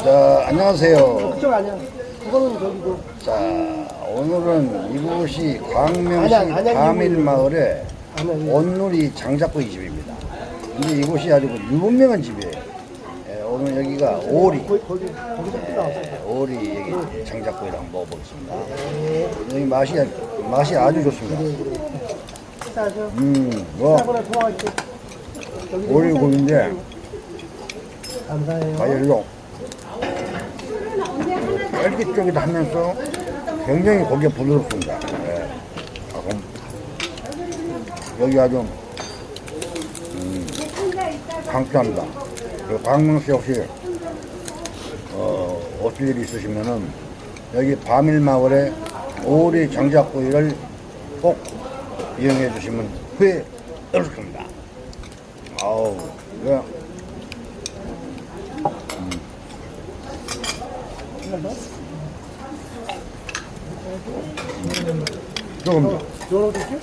자, 안녕하세요. 그쪽 아니야. 그거는 저기고. 자, 오늘은 이곳이 광명시 안양 가밀마을의 안양. 온누리 장작구이 집입니다. 근데 이곳이 아주 유명한 집이에요. 예, 오늘 여기가 오리. 거기서 나왔어. 오리 여기 장작구이를 한번 먹어보겠습니다. 여기 맛이 아주 좋습니다. 식사하죠. 뭐, 식사하거나 통화할게. 오리 고기인데, 감사해요. 맛있어. 쫄깃쫄깃하면서 굉장히 고기가 부드럽습니다. 예. 아, 그럼 여기 아주 강추합니다. 그리고 광명시 혹시 오실 일이 있으시면은 여기 바밀마을의 오리 장작구이를 꼭 이용해 주시면 후회 없을 겁니다. 아우, 예. 조금 더. 요거 드실?